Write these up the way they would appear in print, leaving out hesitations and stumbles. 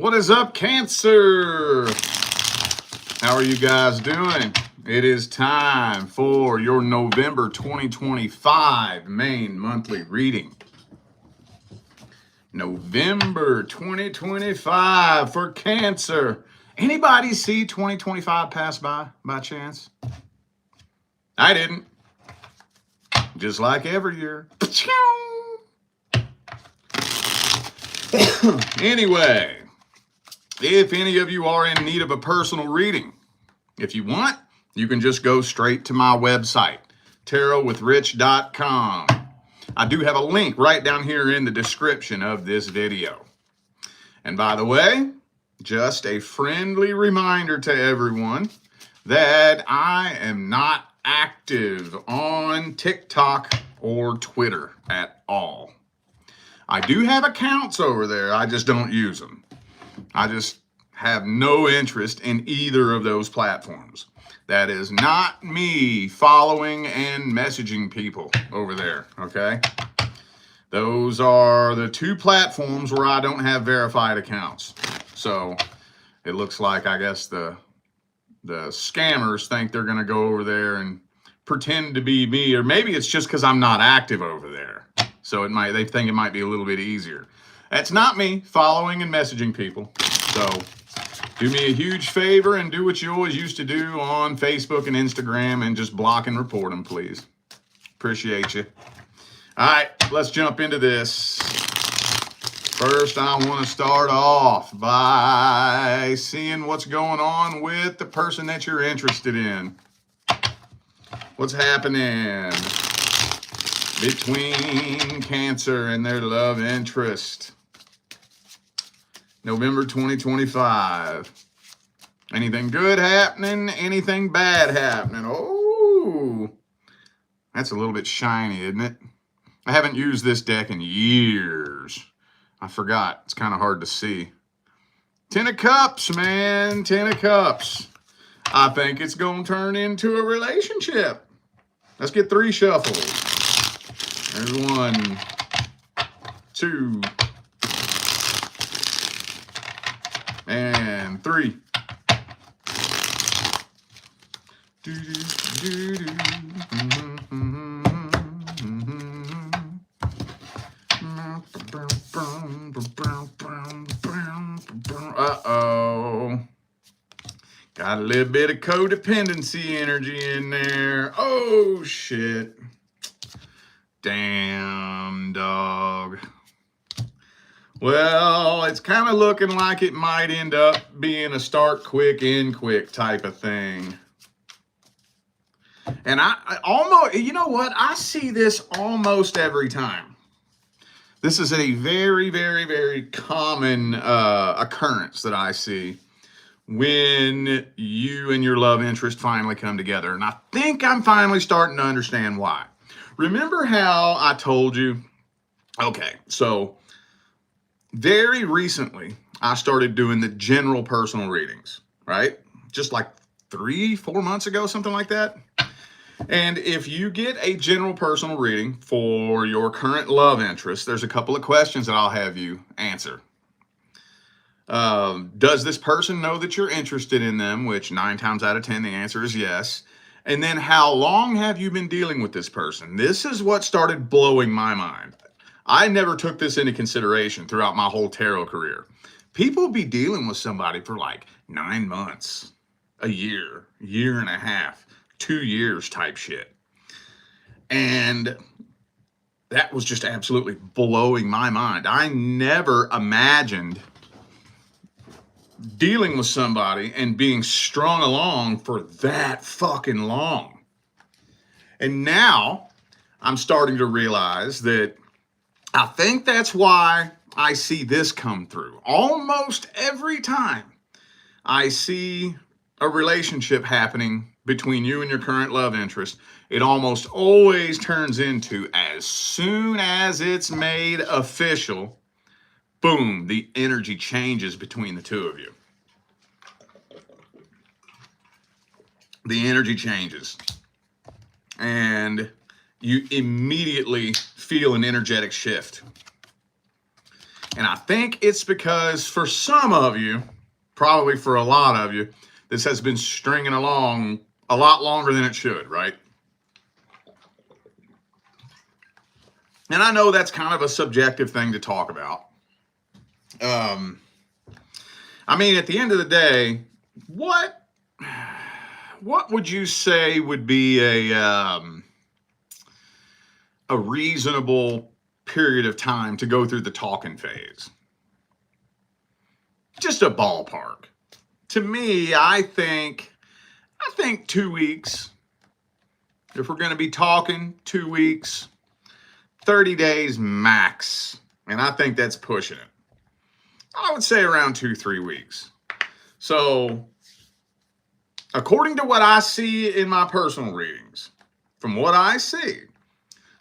What is up, Cancer? How are you guys doing? It is time for your November 2025 main monthly reading. November 2025 for Cancer. Anybody see 2025 pass by chance? I didn't. Just like every year. Anyway, if any of you are in need of a personal reading, if you want, you can just go straight to my website, tarotwithrich.com. I do have a link right down here in the description of this video. And by the way, just a friendly reminder to everyone that I am not active on TikTok or Twitter at all. I do have accounts over there, I just don't use them. I just have no interest in either of those platforms. That is not me following and messaging people over there, okay? Those are the two platforms where I don't have verified accounts. So it looks like, I guess, the scammers think they're gonna go over there and pretend to be me, or maybe it's just because I'm not active over there. So they think it might be a little bit easier. That's not me following and messaging people. So do me a huge favor and do what you always used to do on Facebook and Instagram and just block and report them, please. Appreciate you. All right, let's jump into this. First, I want to start off by seeing what's going on with the person that you're interested in. What's happening between Cancer and their love interest? November 2025. Anything good happening? Anything bad happening? Oh, that's a little bit shiny, isn't it? I haven't used this deck in years. I forgot. It's kind of hard to see. 10 of Cups, man. 10 of Cups. I think it's going to turn into a relationship. Let's get 3 shuffles. There's 1, 2, and 3. Uh-oh. Got a little bit of codependency energy in there. Oh, shit. Damn, dog. Well, it's kind of looking like it might end up being a start quick, end quick type of thing. And I almost, you know what? I see this almost every time. This is a very, very, very common occurrence that I see when you and your love interest finally come together. And I think I'm finally starting to understand why. Remember how I told you? Okay, so very recently, I started doing the general personal readings, right? Just like 3-4 months ago, something like that. And if you get a general personal reading for your current love interest, there's a couple of questions that I'll have you answer. Does this person know that you're interested in them? Which 9 times out of 10, the answer is yes. And then how long have you been dealing with this person? This is what started blowing my mind. I never took this into consideration throughout my whole tarot career. People be dealing with somebody for like 9 months, a year, year and a half, 2 years type shit. And that was just absolutely blowing my mind. I never imagined dealing with somebody and being strung along for that fucking long. And now I'm starting to realize that I think that's why I see this come through. Almost every time I see a relationship happening between you and your current love interest, it almost always turns into, as soon as it's made official, boom, the energy changes between the two of you. The energy changes. And you immediately feel an energetic shift. And I think it's because for some of you, probably for a lot of you, this has been stringing along a lot longer than it should, right? And I know that's kind of a subjective thing to talk about. I mean, at the end of the day, what would you say would be a reasonable period of time to go through the talking phase? Just a ballpark. To me, I think 2 weeks. If we're going to be talking, 2 weeks, 30 days max. And I think that's pushing it. I would say around 2-3 weeks. So, according to what I see in my personal readings, from what I see,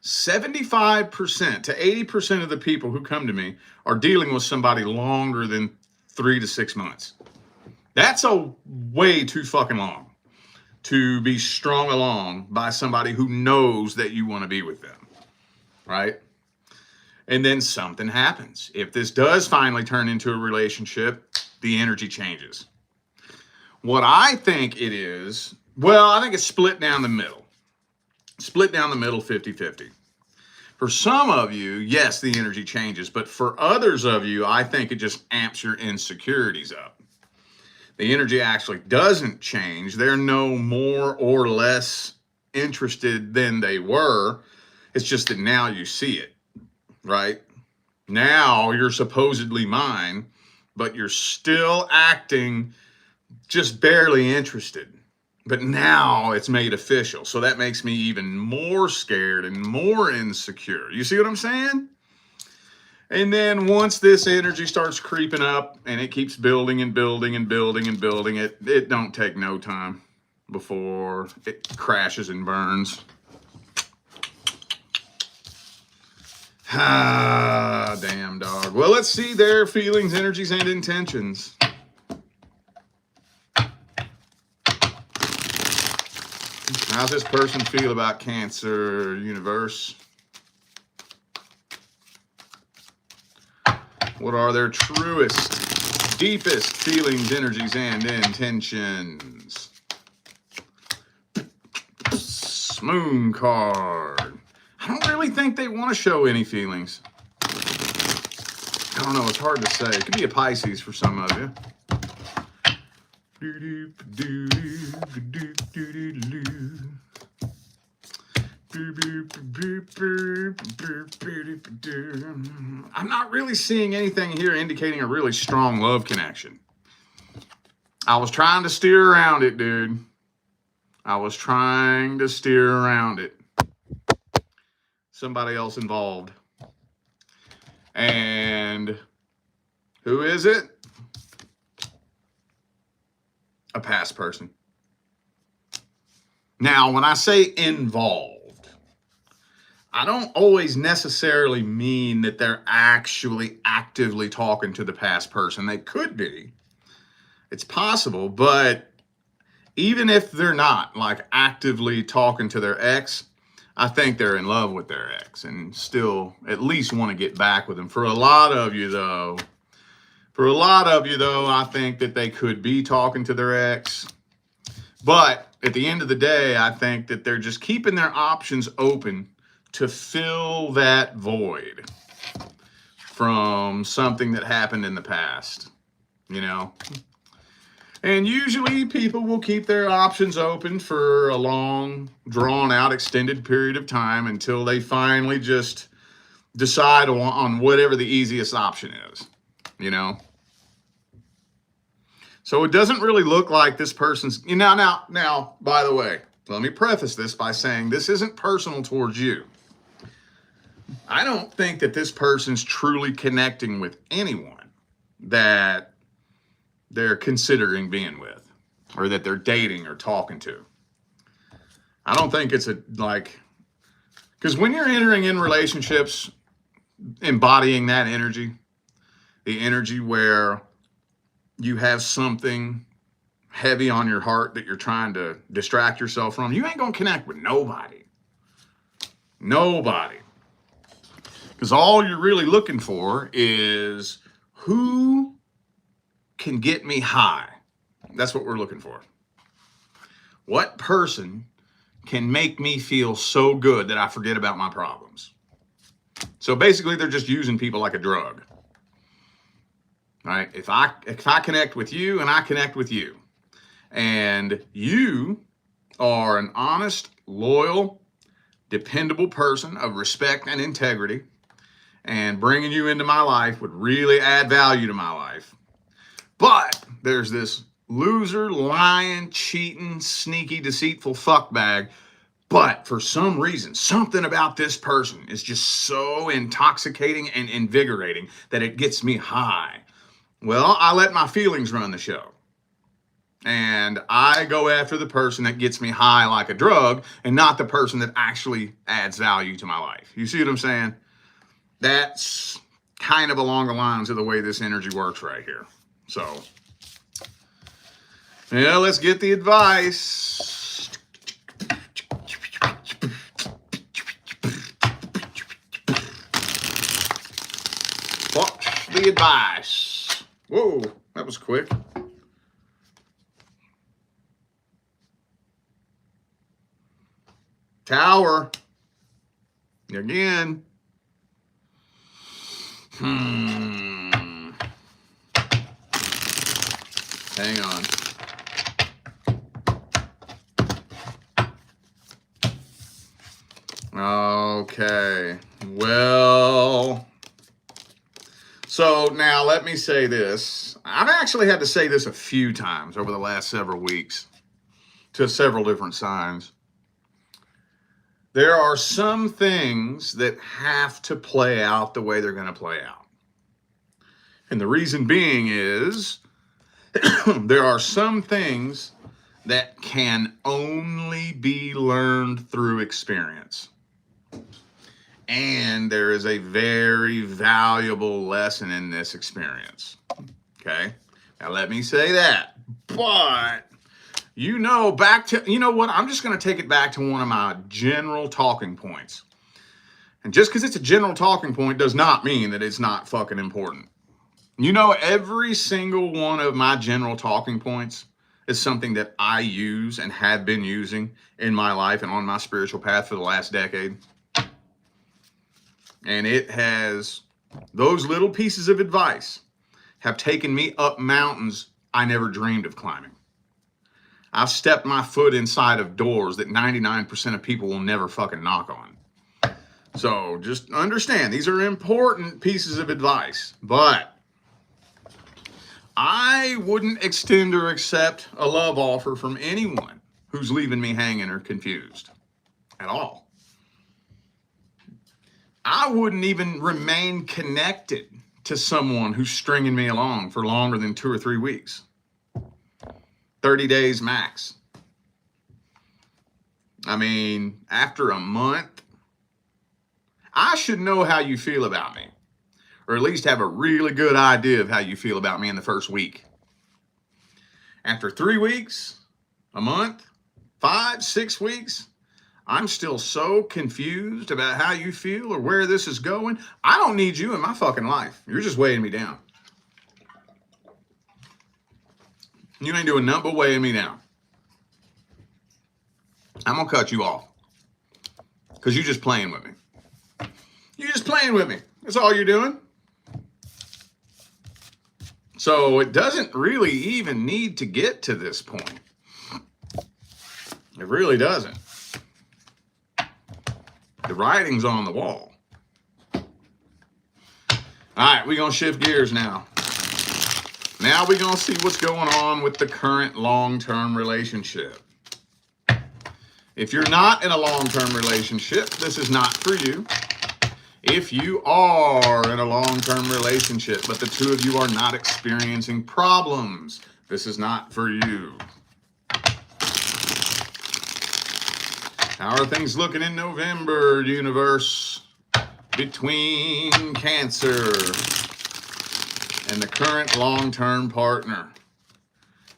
75% to 80% of the people who come to me are dealing with somebody longer than 3 to 6 months. That's a way too fucking long to be strung along by somebody who knows that you want to be with them, right? And then something happens. If this does finally turn into a relationship, the energy changes. What I think it is, well, I think it's split down the middle. Split down the middle 50-50. For some of you, yes, the energy changes. But for others of you, I think it just amps your insecurities up. The energy actually doesn't change. They're no more or less interested than they were. It's just that now you see it. Right? Now you're supposedly mine, but you're still acting just barely interested. But now it's made official. So that makes me even more scared and more insecure. You see what I'm saying? And then once this energy starts creeping up and it keeps building and building and building and building, it don't take no time before it crashes and burns. Ah, damn dog. Well, let's see their feelings, energies, and intentions. How's this person feel about Cancer, universe? What are their truest, deepest feelings, energies, and intentions? Moon card. I don't really think they want to show any feelings. I don't know. It's hard to say. It could be a Pisces for some of you. I'm not really seeing anything here indicating a really strong love connection. I was trying to steer around it, dude. I was trying to steer around it. Somebody else involved. And who is it? A past person. Now, when I say involved, I don't always necessarily mean that they're actually actively talking to the past person. They could be. It's possible, but even if they're not like actively talking to their ex, I think they're in love with their ex and still at least want to get back with them. For a lot of you, though, I think that they could be talking to their ex. But at the end of the day, I think that they're just keeping their options open to fill that void from something that happened in the past, you know? And usually people will keep their options open for a long, drawn-out, extended period of time until they finally just decide on whatever the easiest option is, you know? So it doesn't really look like this person's... Now, by the way, let me preface this by saying this isn't personal towards you. I don't think that this person's truly connecting with anyone that they're considering being with or that they're dating or talking to. I don't think it's because when you're entering in relationships, embodying that energy, the energy where you have something heavy on your heart that you're trying to distract yourself from, you ain't going to connect with nobody. Nobody. Because all you're really looking for is who can get me high. That's what we're looking for. What person can make me feel so good that I forget about my problems? So basically, they're just using people like a drug. Right? If I connect with you and I connect with you, and you are an honest, loyal, dependable person of respect and integrity, and bringing you into my life would really add value to my life. But there's this loser, lying, cheating, sneaky, deceitful fuckbag. But for some reason, something about this person is just so intoxicating and invigorating that it gets me high. Well, I let my feelings run the show. And I go after the person that gets me high like a drug and not the person that actually adds value to my life. You see what I'm saying? That's kind of along the lines of the way this energy works right here. So, yeah, let's get the advice. Watch the advice. Whoa, that was quick. Tower. Again. Hang on. Okay. Well, so now let me say this. I've actually had to say this a few times over the last several weeks to several different signs. There are some things that have to play out the way they're going to play out. And the reason being is there are some things that can only be learned through experience. And there is a very valuable lesson in this experience. Okay? Now let me say that. But, you know what? I'm just going to take it back to one of my general talking points. And just because it's a general talking point does not mean that it's not fucking important. You know, every single one of my general talking points is something that I use and have been using in my life and on my spiritual path for the last decade. And it has, those little pieces of advice have taken me up mountains I never dreamed of climbing. I've stepped my foot inside of doors that 99% of people will never fucking knock on. So just understand, these are important pieces of advice, but I wouldn't extend or accept a love offer from anyone who's leaving me hanging or confused at all. I wouldn't even remain connected to someone who's stringing me along for longer than 2 or 3 weeks. 30 days max. I mean, after a month, I should know how you feel about me. Or at least have a really good idea of how you feel about me in the first week. After 3 weeks, a month, 5, 6 weeks, I'm still so confused about how you feel or where this is going. I don't need you in my fucking life. You're just weighing me down. You ain't doing nothing but weighing me down. I'm going to cut you off. Because you're just playing with me. You're just playing with me. That's all you're doing. So it doesn't really even need to get to this point. It really doesn't. The writing's on the wall. All right, we're going to shift gears now. Now we're going to see what's going on with the current long-term relationship. If you're not in a long-term relationship, this is not for you. If you are in a long-term relationship, but the two of you are not experiencing problems, this is not for you. How are things looking in November, universe, between Cancer and the current long-term partner?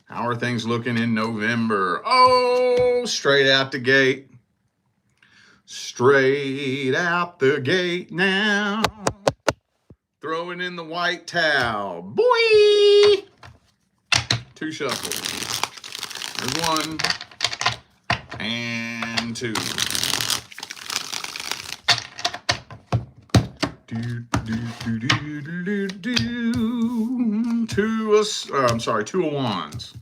How are things looking in November? Oh, straight out the gate. Straight out the gate now. Throwing in the white towel. Boy! 2 shuffles. There's 1 and 2. Two of wands.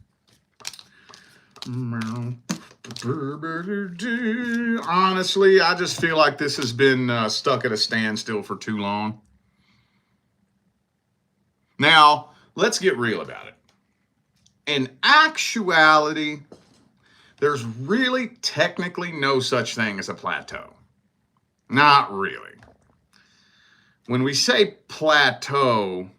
Honestly, I just feel like this has been stuck at a standstill for too long. Now, let's get real about it. In actuality, there's really technically no such thing as a plateau. Not really. When we say plateau,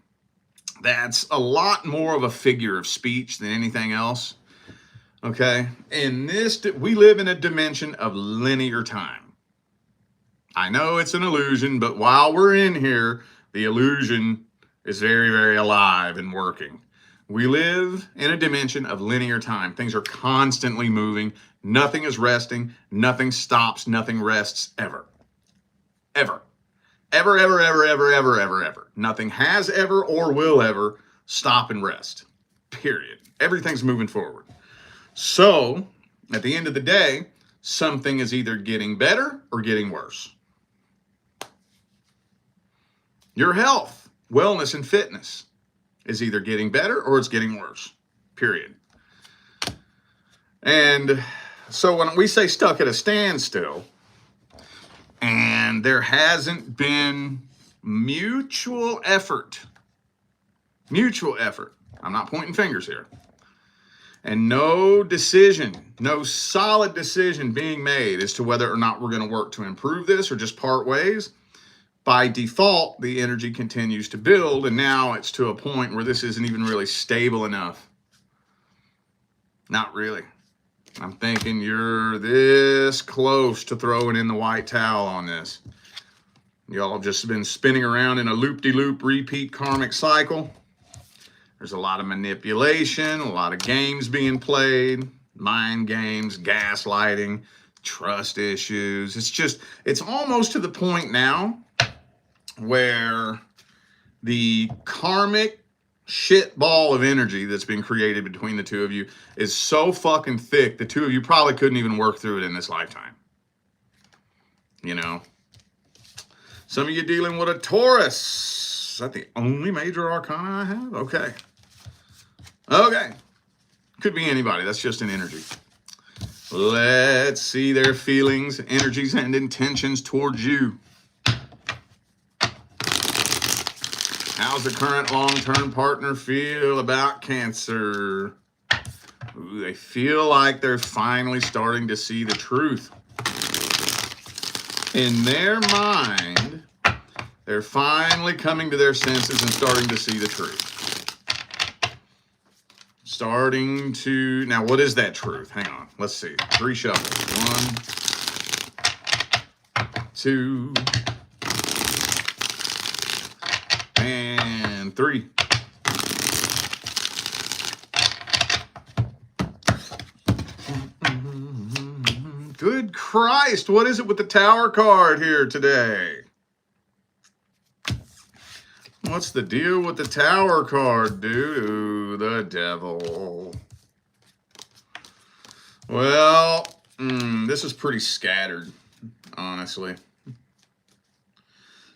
that's a lot more of a figure of speech than anything else. Okay? In this, we live in a dimension of linear time. I know it's an illusion, but while we're in here, the illusion is very, very alive and working. We live in a dimension of linear time. Things are constantly moving. Nothing is resting. Nothing stops. Nothing rests ever. Ever. Ever, ever, ever, ever, ever, ever, ever. Nothing has ever or will ever stop and rest. Period. Everything's moving forward. So, at the end of the day, something is either getting better or getting worse. Your health, wellness, and fitness is either getting better or it's getting worse. Period. And so when we say stuck at a standstill, and there hasn't been mutual effort, I'm not pointing fingers here, and no decision, no solid decision being made as to whether or not we're going to work to improve this or just part ways, by default, the energy continues to build, and now it's to a point where this isn't even really stable enough. Not really. I'm thinking you're this close to throwing in the white towel on this. Y'all have just been spinning around in a loop-de-loop repeat karmic cycle. There's a lot of manipulation, a lot of games being played, mind games, gaslighting, trust issues. It's almost to the point now where the karmic shit ball of energy that's been created between the two of you is so fucking thick, the two of you probably couldn't even work through it in this lifetime. You know? Some of you dealing with a Taurus. Is that the only major arcana I have? Okay. Okay. Could be anybody. That's just an energy. Let's see their feelings, energies, and intentions towards you. How's the current long-term partner feel about Cancer? Ooh, they feel like they're finally starting to see the truth. In their mind, they're finally coming to their senses and starting to see the truth. Now what is that truth? Hang on, let's see. 3 shuffles. 1, 2, and 3. Good Christ, what is it with the Tower card here today? What's the deal with the Tower card, dude? The devil. Well, this is pretty scattered, honestly.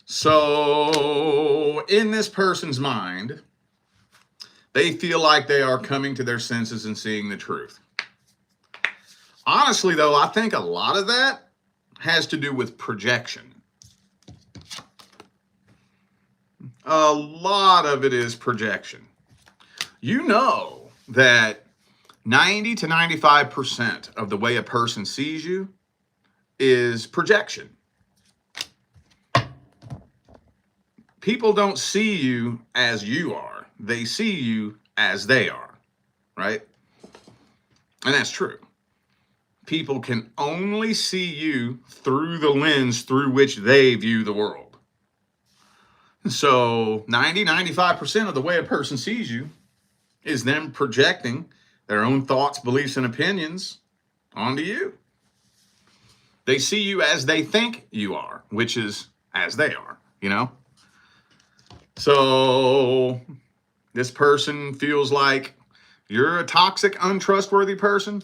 So, in this person's mind, they feel like they are coming to their senses and seeing the truth. Honestly, though, I think a lot of that has to do with projection. A lot of it is projection. You know that 90 to 95% of the way a person sees you is projection. People don't see you as you are. They see you as they are, right? And that's true. People can only see you through the lens through which they view the world. So 90, 95% of the way a person sees you is them projecting their own thoughts, beliefs, and opinions onto you. They see you as they think you are, which is as they are, you know? So this person feels like you're a toxic, untrustworthy person.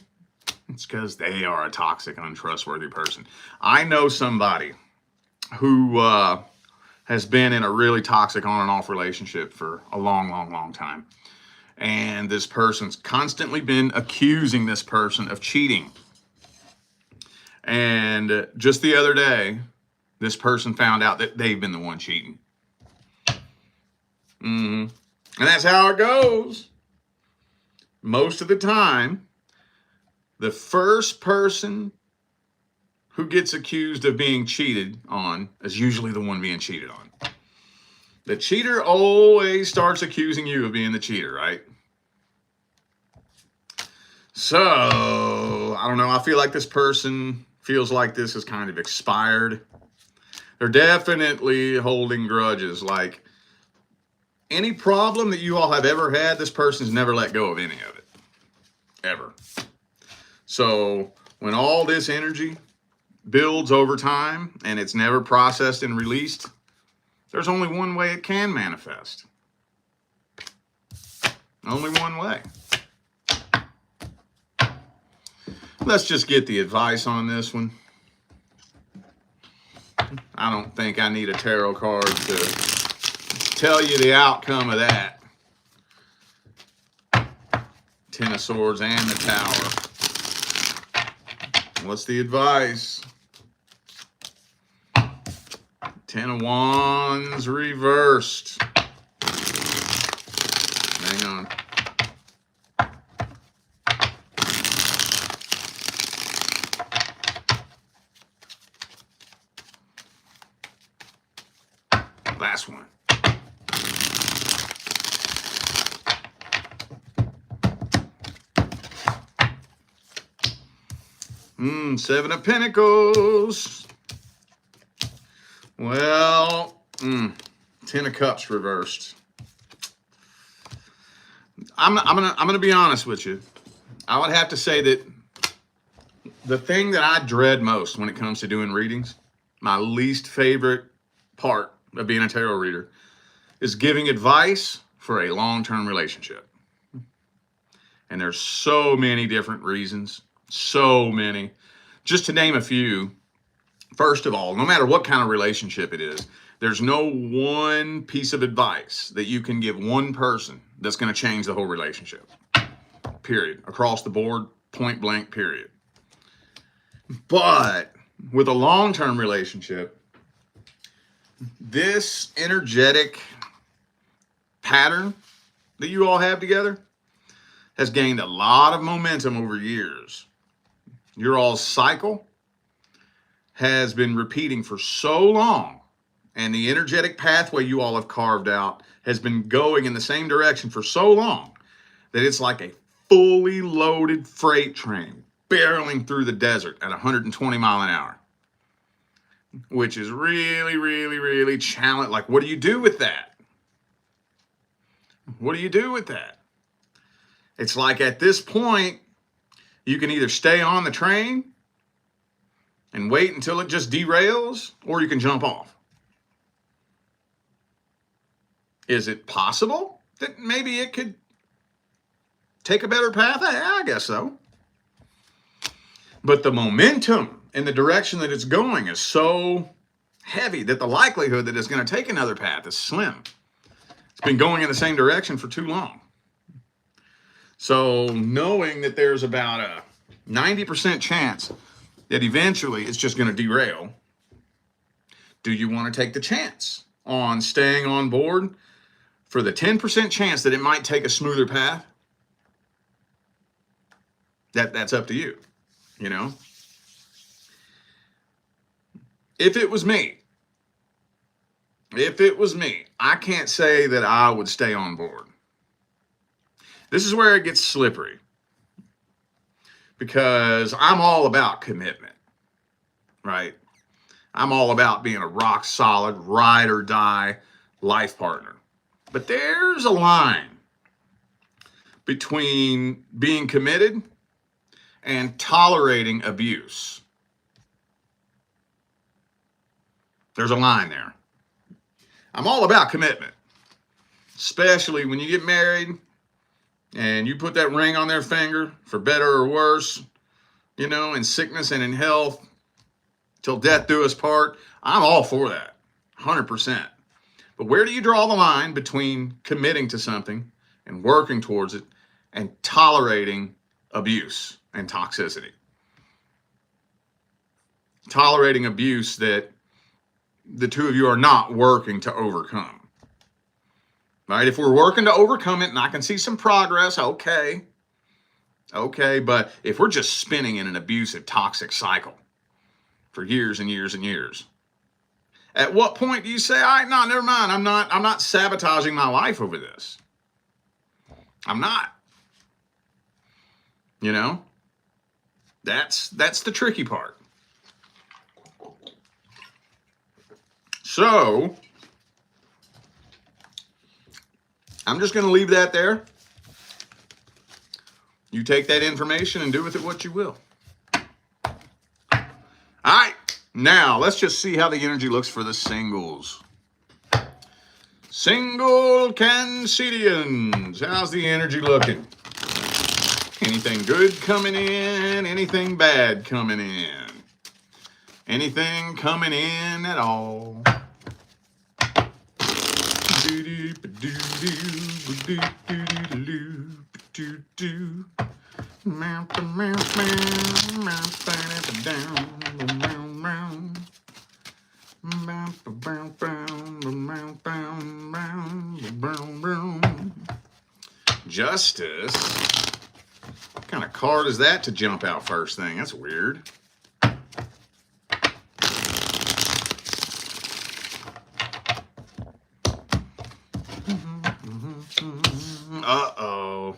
It's because they are a toxic, untrustworthy person. I know somebody who has been in a really toxic on and off relationship for a long, long, long time. And this person's constantly been accusing this person of cheating. And just the other day, this person found out that they've been the one cheating. And that's how it goes. Most of the time, the first person who gets accused of being cheated on is usually the one being cheated on. The cheater always starts accusing you of being the cheater, right? So, I don't know. I feel like this person feels like this is kind of expired. They're definitely holding grudges. Like, any problem that you all have ever had, this person's never let go of any of it. Ever. So, when all this energy builds over time and it's never processed and released, there's only one way it can manifest. Only one way. Let's just get the advice on this one. I don't think I need a tarot card to tell you the outcome of that. Ten of Swords and the Tower. What's the advice? Ten of Wands reversed. Hang on. Last one. Seven of Pentacles. Well, Ten of Cups reversed. I'm gonna be honest with you. I would have to say that the thing that I dread most when it comes to doing readings, my least favorite part of being a tarot reader, is giving advice for a long-term relationship. And there's so many different reasons, so many. Just to name a few, first of all, no matter what kind of relationship it is, there's no one piece of advice that you can give one person that's going to change the whole relationship. Period. Across the board, point blank, period. But with a long-term relationship, this energetic pattern that you all have together has gained a lot of momentum over years. Your all's cycle has been repeating for so long, and the energetic pathway you all have carved out has been going in the same direction for so long that it's like a fully loaded freight train barreling through the desert at 120 miles an hour, which is really, really, really challenging. Like, what do you do with that? What do you do with that? It's like at this point, you can either stay on the train and wait until it just derails, or you can jump off. Is it possible that maybe it could take a better path? I guess so. But the momentum in the direction that it's going is so heavy that the likelihood that it's going to take another path is slim. It's been going in the same direction for too long. So knowing that there's about a 90% chance that eventually it's just going to derail, do you want to take the chance on staying on board for the 10% chance that it might take a smoother path? That's up to you, you know? If it was me, I can't say that I would stay on board. This is where it gets slippery, because I'm all about commitment, right? I'm all about being a rock solid, ride or die life partner. But there's a line between being committed and tolerating abuse. There's a line there. I'm all about commitment, especially when you get married and you put that ring on their finger for better or worse, you know, in sickness and in health, till death do us part. I'm all for that, 100%. But where do you draw the line between committing to something and working towards it and tolerating abuse and toxicity? Tolerating abuse that the two of you are not working to overcome. Right? If we're working to overcome it and I can see some progress, okay. Okay, but if we're just spinning in an abusive, toxic cycle for years and years and years, at what point do you say, all right, no, never mind. I'm not sabotaging my life over this. I'm not. You know? That's the tricky part. So, I'm just going to leave that there. You take that information and do with it what you will. All right. Now, let's just see how the energy looks for the singles. Single Cancerians. How's the energy looking? Anything good coming in? Anything bad coming in? Anything coming in at all? Justice. What kind of card is that to jump out first thing? That's weird. Uh-oh.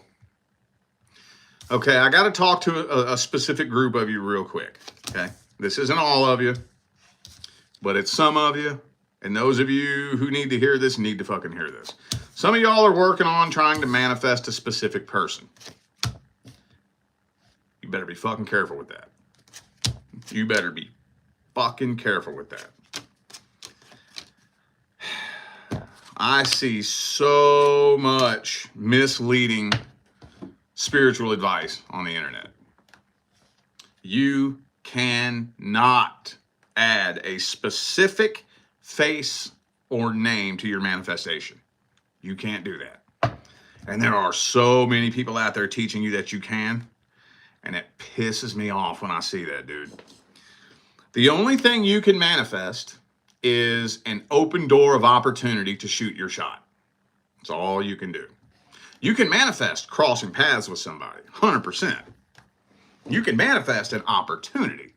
Okay, I got to talk to a specific group of you real quick, okay? This isn't all of you, but it's some of you, and those of you who need to hear this need to fucking hear this. Some of y'all are working on trying to manifest a specific person. You better be fucking careful with that. You better be fucking careful with that. I see so much misleading spiritual advice on the internet. You cannot add a specific face or name to your manifestation. You can't do that. And there are so many people out there teaching you that you can, and it pisses me off when I see that, dude. The only thing you can manifest is an open door of opportunity to shoot your shot. That's all you can do. You can manifest crossing paths with somebody, 100%. You can manifest an opportunity,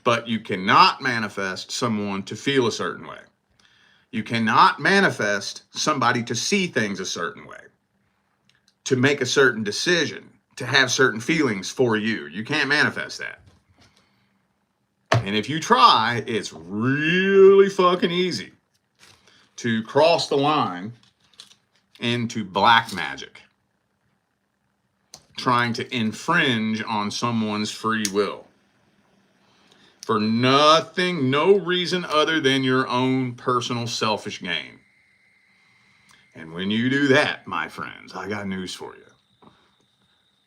but you cannot manifest someone to feel a certain way. You cannot manifest somebody to see things a certain way, to make a certain decision, to have certain feelings for you. You can't manifest that. And if you try, it's really fucking easy to cross the line into black magic, trying to infringe on someone's free will for nothing, no reason other than your own personal selfish gain. And when you do that, my friends, I got news for you.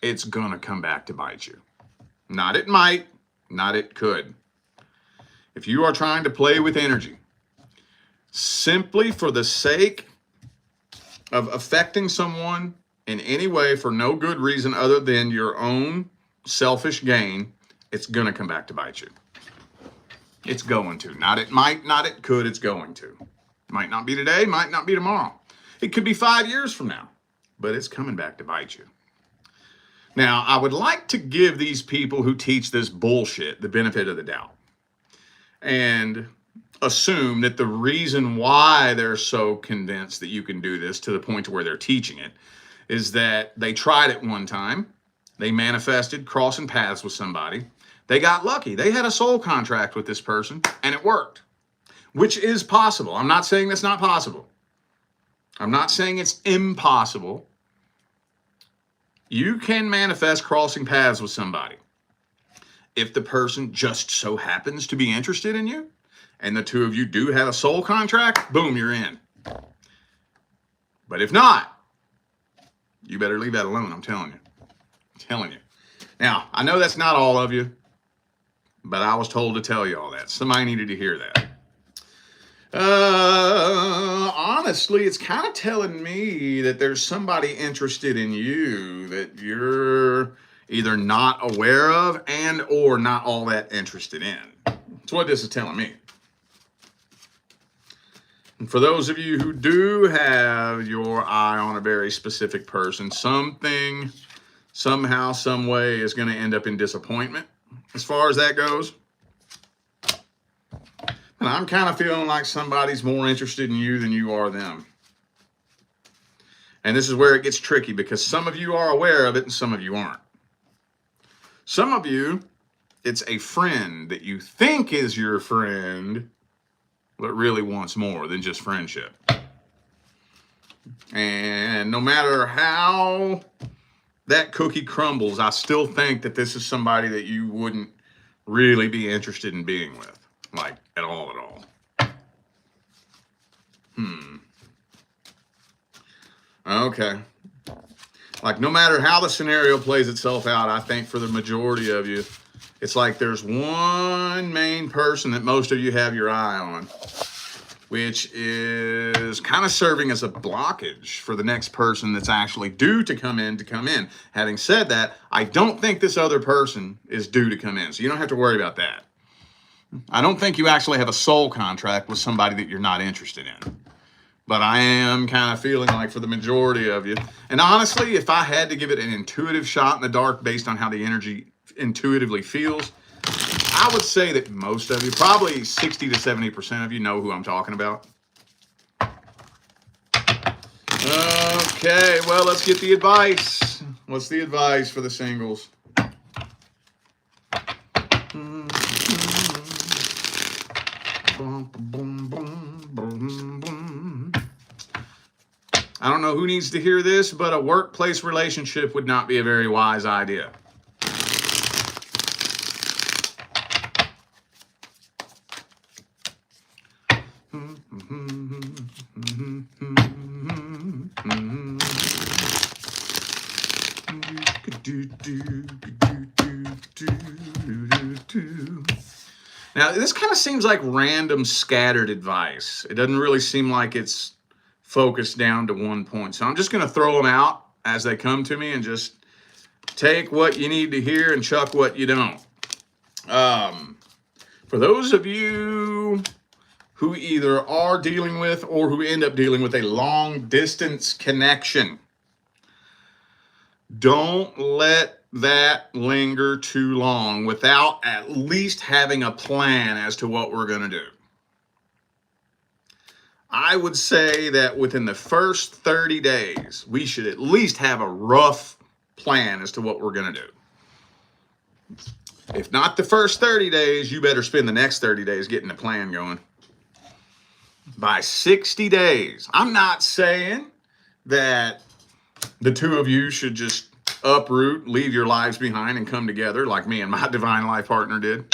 It's gonna come back to bite you. Not it might, not it could. If you are trying to play with energy simply for the sake of affecting someone in any way for no good reason other than your own selfish gain, it's going to come back to bite you. It's going to. Not it might, not it could, it's going to. Might not be today, might not be tomorrow. It could be 5 years from now, but it's coming back to bite you. Now, I would like to give these people who teach this bullshit the benefit of the doubt and assume that the reason why they're so convinced that you can do this to the point to where they're teaching it is that they tried it one time, they manifested crossing paths with somebody, they got lucky, they had a soul contract with this person, and it worked, which is possible. I'm not saying that's not possible. I'm not saying it's impossible. You can manifest crossing paths with somebody if the person just so happens to be interested in you and the two of you do have a soul contract, boom, you're in. But if not, you better leave that alone, I'm telling you. I'm telling you. Now, I know that's not all of you, but I was told to tell you all that. Somebody needed to hear that. Honestly, it's kind of telling me that there's somebody interested in you that you're either not aware of and or not all that interested in. That's what this is telling me. And for those of you who do have your eye on a very specific person, something, somehow, some way is going to end up in disappointment as far as that goes. And I'm kind of feeling like somebody's more interested in you than you are them. And this is where it gets tricky because some of you are aware of it and some of you aren't. Some of you, it's a friend that you think is your friend, but really wants more than just friendship. And no matter how that cookie crumbles, I still think that this is somebody that you wouldn't really be interested in being with. Like, at all. Okay. Like, no matter how the scenario plays itself out, I think for the majority of you, it's like there's one main person that most of you have your eye on, which is kind of serving as a blockage for the next person that's actually due to come in. Having said that, I don't think this other person is due to come in, so you don't have to worry about that. I don't think you actually have a soul contract with somebody that you're not interested in. But I am kind of feeling like for the majority of you, and honestly, if I had to give it an intuitive shot in the dark based on how the energy intuitively feels, I would say that most of you, probably 60 to 70% of you, know who I'm talking about. Okay, well, let's get the advice. What's the advice for the singles? I don't know who needs to hear this, but a workplace relationship would not be a very wise idea. Now, this kind of seems like random scattered advice. It doesn't really seem like it's focused down to one point. So I'm just going to throw them out as they come to me and just take what you need to hear and chuck what you don't. For those of you who either are dealing with or who end up dealing with a long distance connection, don't let that linger too long without at least having a plan as to what we're going to do. I would say that within the first 30 days, we should at least have a rough plan as to what we're going to do. If not the first 30 days, you better spend the next 30 days getting the plan going. By 60 days, I'm not saying that the two of you should just uproot, leave your lives behind, and come together like me and my divine life partner did.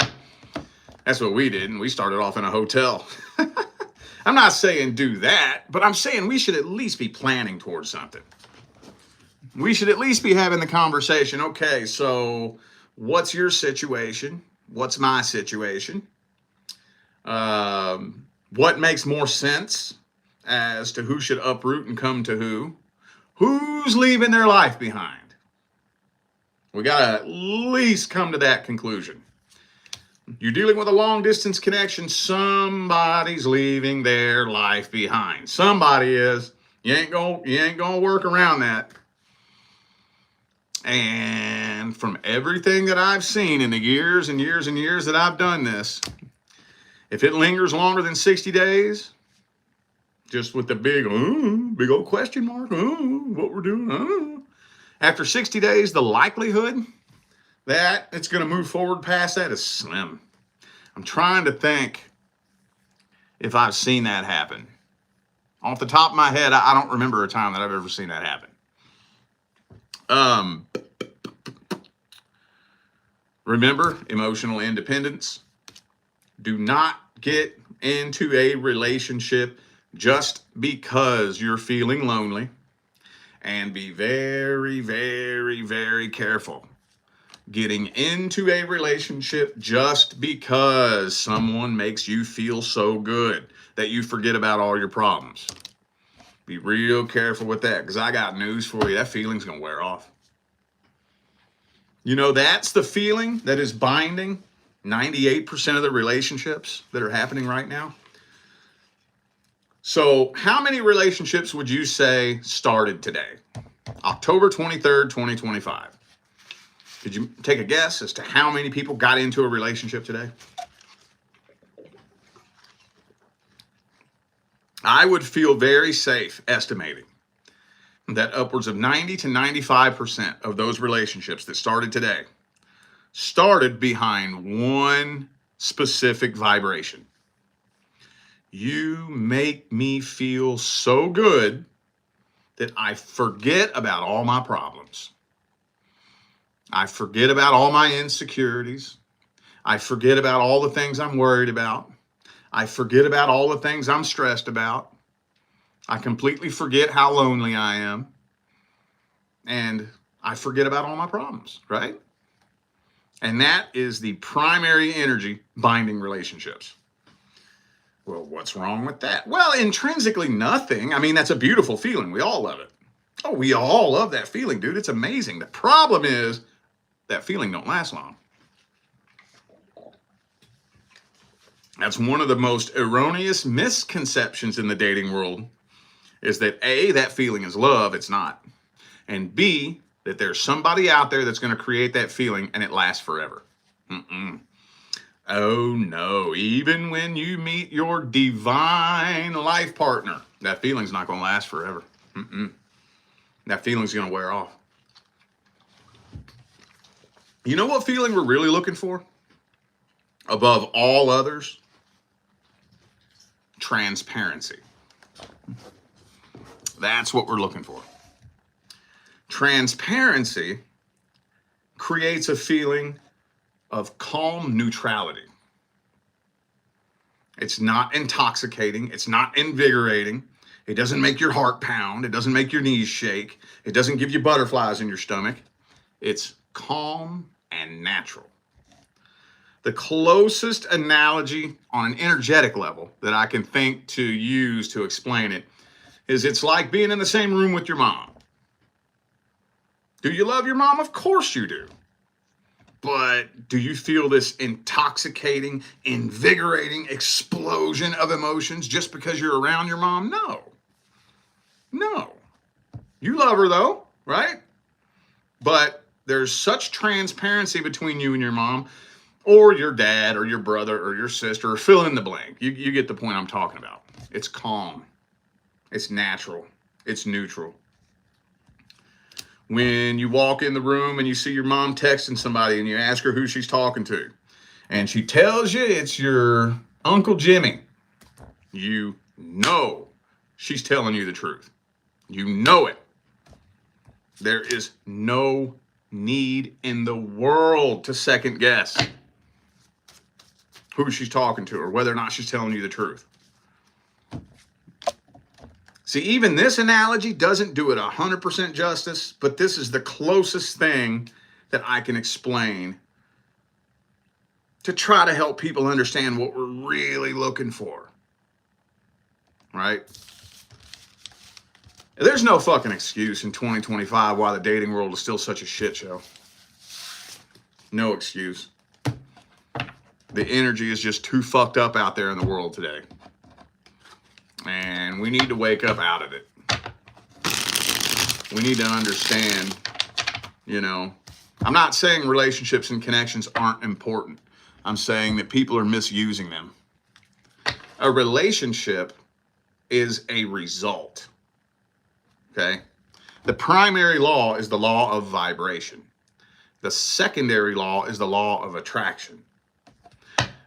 That's what we did, and we started off in a hotel. I'm not saying do that, but I'm saying we should at least be planning towards something. We should at least be having the conversation. Okay, so what's your situation? What's my situation? What makes more sense as to who should uproot and come to who? Who's leaving their life behind? We got to at least come to that conclusion. You're dealing with a long distance connection. Somebody's leaving their life behind. Somebody is. You ain't gonna work around that. And from everything that I've seen in the years and years and years that I've done this, if it lingers longer than 60 days, just with the big old question mark, what we're doing, after 60 days, the likelihood that it's going to move forward past that is slim. I'm trying to think if I've seen that happen. Off the top of my head, I don't remember a time that I've ever seen that happen. Remember, emotional independence. Do not get into a relationship just because you're feeling lonely. And be very, very, very careful getting into a relationship just because someone makes you feel so good that you forget about all your problems. Be real careful with that, because I got news for you. That feeling's going to wear off. You know, that's the feeling that is binding 98% of the relationships that are happening right now. So how many relationships would you say started today? October 23rd, 2025. Could you take a guess as to how many people got into a relationship today? I would feel very safe estimating that upwards of 90 to 95% of those relationships that started today started behind one specific vibration. You make me feel so good that I forget about all my problems. I forget about all my insecurities. I forget about all the things I'm worried about. I forget about all the things I'm stressed about. I completely forget how lonely I am. And I forget about all my problems, right? And that is the primary energy binding relationships. Well, what's wrong with that? Well, intrinsically nothing. I mean, that's a beautiful feeling. We all love it. Oh, we all love that feeling, dude. It's amazing. The problem is that feeling don't last long. That's one of the most erroneous misconceptions in the dating world, is that A, that feeling is love. It's not. And B, that there's somebody out there that's going to create that feeling and it lasts forever. Oh no, even when you meet your divine life partner, that feeling's not going to last forever. That feeling's going to wear off. You know what feeling we're really looking for? Above all others? Transparency. That's what we're looking for. Transparency creates a feeling of calm neutrality. It's not intoxicating. It's not invigorating. It doesn't make your heart pound. It doesn't make your knees shake. It doesn't give you butterflies in your stomach. It's calm and natural. The closest analogy on an energetic level that I can think to use to explain it is it's like being in the same room with your mom. Do you love your mom? Of course you do. But do you feel this intoxicating, invigorating explosion of emotions just because you're around your mom? No. No. You love her though, right? But there's such transparency between you and your mom, or your dad, or your brother, or your sister, or fill in the blank. You get the point I'm talking about. It's calm. It's natural. It's neutral. When you walk in the room and you see your mom texting somebody and you ask her who she's talking to, and she tells you it's your Uncle Jimmy, you know she's telling you the truth. You know it. There is no need in the world to second guess who she's talking to or whether or not she's telling you the truth. See, even this analogy doesn't do it 100% justice, but this is the closest thing that I can explain to try to help people understand what we're really looking for. Right? There's no fucking excuse in 2025 why the dating world is still such a shit show. No excuse. The energy is just too fucked up out there in the world today. And we need to wake up out of it. We need to understand, I'm not saying relationships and connections aren't important. I'm saying that people are misusing them. A relationship is a result. Okay? The primary law is the law of vibration. The secondary law is the law of attraction.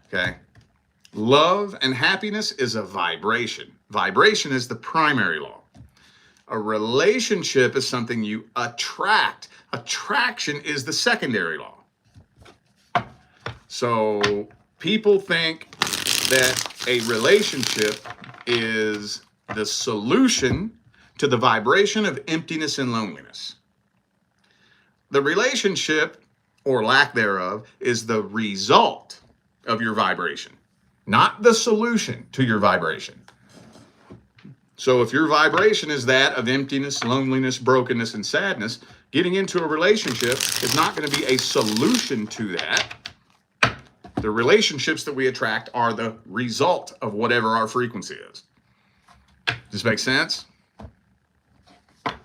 Okay? Love and happiness is a vibration. Vibration is the primary law. A relationship is something you attract. Attraction is the secondary law. So people think that A relationship is the solution to the vibration of emptiness and loneliness. The relationship, or lack thereof, is the result of your vibration, not the solution to your vibration. So if your vibration is that of emptiness, loneliness, brokenness, and sadness, getting into a relationship is not going to be a solution to that. The relationships that we attract are the result of whatever our frequency is. Does this make sense? All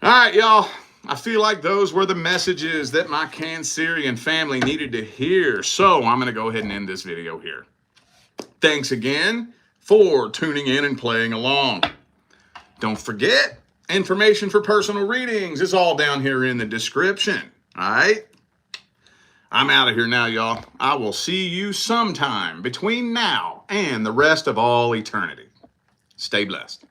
right, y'all. I feel like those were the messages that my Cancerian family needed to hear. So I'm going to go ahead and end this video here. Thanks again for tuning in and playing along. Don't forget, information for personal readings is all down here in the description. All right? I'm out of here now, y'all. I will see you sometime between now and the rest of all eternity. Stay blessed.